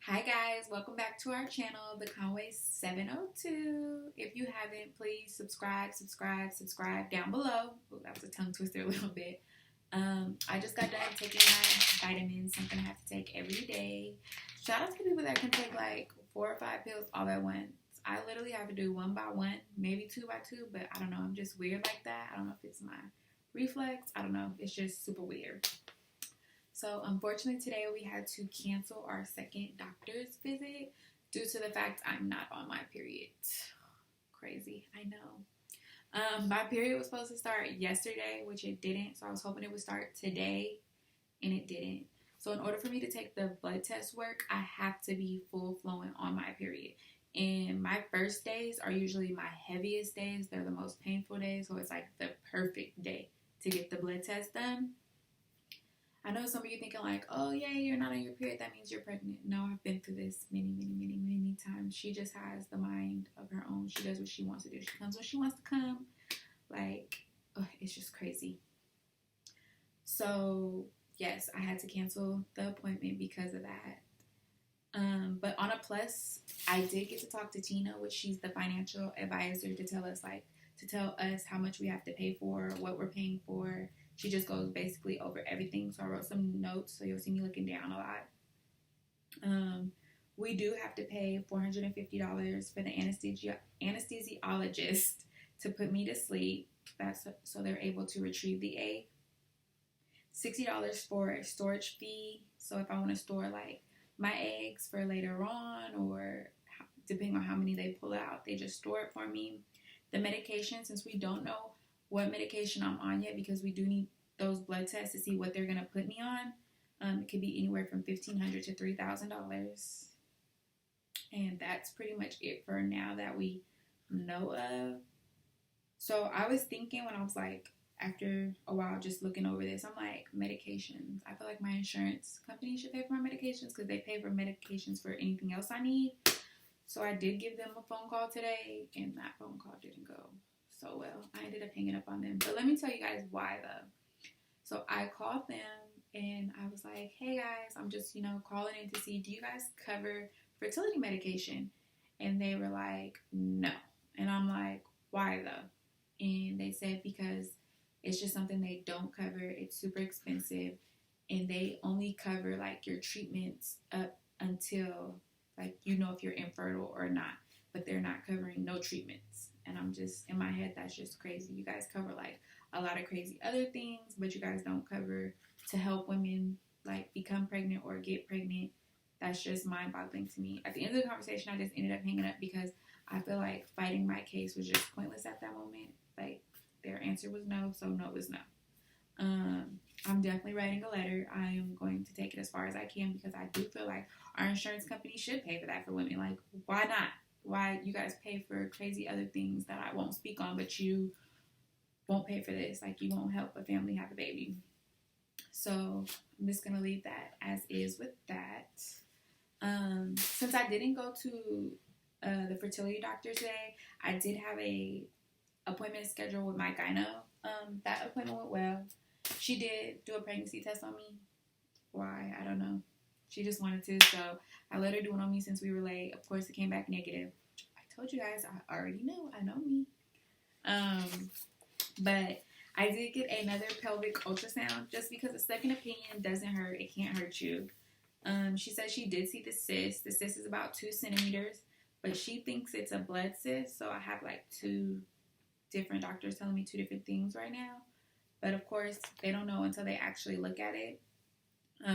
Hi guys, welcome back to our channel, The Conway 702. If you haven't, please subscribe down below. Ooh, that was a tongue twister a little bit. I just got done taking my vitamins, something I have to take every day. Shout out to people that can take like 4 or 5 pills all at once. I literally have to do one by one, maybe two by two, but I don't know. I'm just weird like that. I don't know if it's my reflex. I don't know. It's just super weird. So unfortunately today we had to cancel our second doctor's visit due to the fact I'm not on my period. Crazy, I know. My period was supposed to start yesterday, which it didn't. So I was hoping it would start today, and it didn't. So in order for me to take the blood test work, I have to be full flowing on my period. And my first days are usually my heaviest days. They're the most painful days. So it's like the perfect day to get the blood test done. I know some of you thinking like, oh yeah, you're not on your period, that means you're pregnant. No, I've been through this many times. She just has the mind of her own. She does what she wants to do. She comes when she wants to come. Like, it's just crazy. So yes, I had to cancel the appointment because of that. But on a plus, I did get to talk to Tina, which she's the financial advisor, to tell us how much we have to pay for, what we're paying for. She just goes basically over everything. So I wrote some notes, so you'll see me looking down a lot. We do have to pay $450 for the anesthesiologist to put me to sleep. That's so they're able to retrieve the egg. $60 for a storage fee. So if I want to store like my eggs for later on, or depending on how many they pull out, they just store it for me. The medication, since we don't know what medication I'm on yet, because we do need those blood tests to see what they're going to put me on. It could be anywhere from $1,500 to $3,000. And that's pretty much it for now that we know of. So I was thinking when I was like, after a while just looking over this, I'm like, medications. I feel like my insurance company should pay for my medications because they pay for medications for anything else I need. So I did give them a phone call today, and that phone call didn't go so well. I ended up hanging up on them. But let me tell you guys why though. So I called them and I was like, hey guys, I'm just, calling in to see, do you guys cover fertility medication? And they were like, no. And I'm like, why though? And they said because it's just something they don't cover. It's super expensive. And they only cover like your treatments up until like, if you're infertile or not. But they're not covering no treatments. And I'm just, in my head, that's just crazy. You guys cover like a lot of crazy other things, but you guys don't cover to help women like become pregnant or get pregnant. That's just mind-boggling to me. At the end of the conversation, I just ended up hanging up because I feel like fighting my case was just pointless at that moment. Like, their answer was no, so no is no. I'm definitely writing a letter. I am going to take it as far as I can because I do feel like our insurance company should pay for that for women. Like, why not? Why you guys pay for crazy other things that I won't speak on, but you won't pay for this? Like, you won't help a family have a baby. So I'm just gonna leave that as is with that. Since I didn't go to the fertility doctor today, I did have a appointment scheduled with my gyno. That appointment went well. She did do a pregnancy test on me. Why? I don't know. She just wanted to, so I let her do it on me since we were late. Of course, it came back negative. I told you guys, I already knew. I know me. But I did get another pelvic ultrasound just because a second opinion doesn't hurt. It can't hurt you. She said she did see the cyst. The cyst is about 2 centimeters, but she thinks it's a blood cyst. So I have like 2 different doctors telling me 2 different things right now. But of course, they don't know until they actually look at it.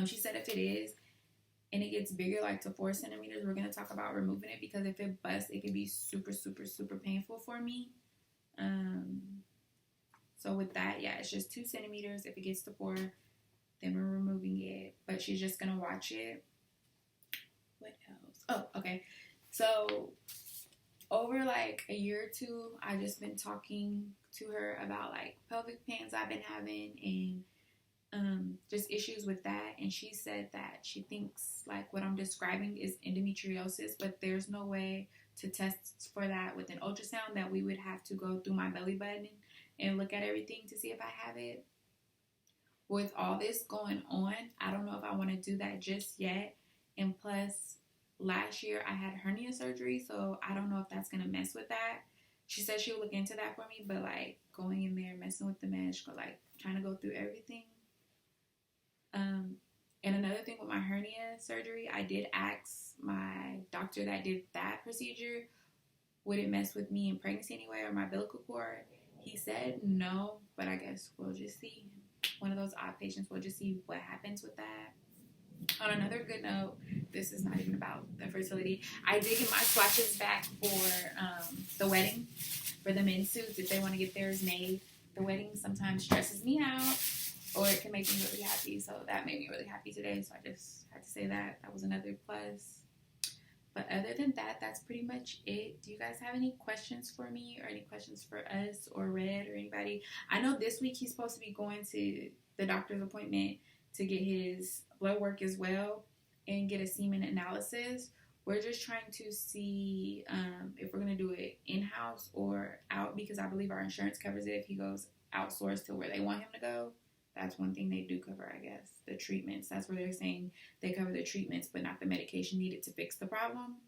She said if it is, and it gets bigger, like to 4 centimeters, we're going to talk about removing it because if it busts, it can be super, super, super painful for me. So with that, yeah, it's just 2 centimeters. If it gets to 4, then we're removing it. But she's just going to watch it. What else? Oh, okay. So over like a year or 2, I've just been talking to her about like pelvic pains I've been having and just issues with that. And she said that she thinks like what I'm describing is endometriosis, but there's no way to test for that with an ultrasound, that we would have to go through my belly button and look at everything to see if I have it. With all this going on, I don't know if I want to do that just yet. And plus, last year I had hernia surgery, so I don't know if that's gonna mess with that. She said she'll look into that for me, but like going in there, messing with the mesh, like trying to go through everything. And another thing with my hernia surgery, I did ask my doctor that did that procedure, would it mess with me in pregnancy anyway or my umbilical cord? He said no, but I guess we'll just see. One of those odd patients, we'll just see what happens with that. On another good note, this is not even about the fertility. I did get my swatches back for the wedding, for the men's suits, if they want to get theirs made. The wedding sometimes stresses me out, or it can make me really happy. So that made me really happy today. So I just had to say that. That was another plus. But other than that, that's pretty much it. Do you guys have any questions for me or any questions for us or Red or anybody? I know this week he's supposed to be going to the doctor's appointment to get his blood work as well and get a semen analysis. We're just trying to see if we're going to do it in-house or out, because I believe our insurance covers it if he goes outsourced to where they want him to go. That's one thing they do cover, I guess, the treatments. That's where they're saying they cover the treatments, but not the medication needed to fix the problem.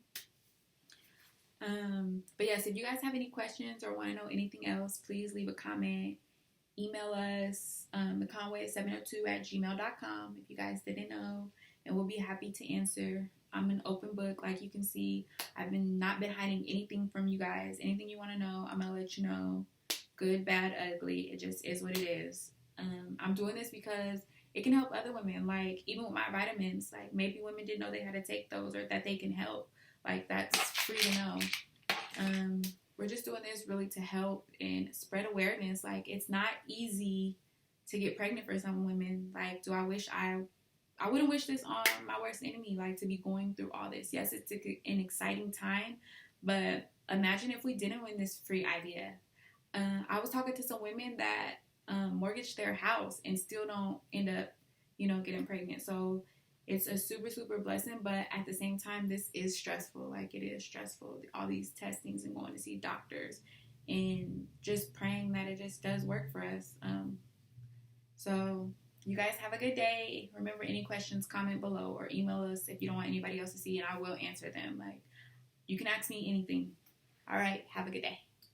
But yes, if you guys have any questions or want to know anything else, please leave a comment. Email us, theconway702@gmail.com if you guys didn't know, and we'll be happy to answer. I'm an open book, like you can see. I've not been hiding anything from you guys. Anything you want to know, I'm going to let you know. Good, bad, ugly. It just is what it is. I'm doing this because it can help other women. Like, even with my vitamins, like, maybe women didn't know they had to take those or that they can help. Like, that's free to know. We're just doing this really to help and spread awareness. Like, it's not easy to get pregnant for some women. Like, do I wish I wouldn't wish this on my worst enemy, like, to be going through all this. Yes, it's an exciting time, but imagine if we didn't win this free idea. I was talking to some women that mortgage their house and still don't end up, getting pregnant. So it's a super, super blessing. But at the same time, this is stressful. Like, it is stressful. All these testings and going to see doctors and just praying that it just does work for us. So you guys have a good day. Remember, any questions, comment below or email us if you don't want anybody else to see it. I will answer them. Like, you can ask me anything. All right. Have a good day.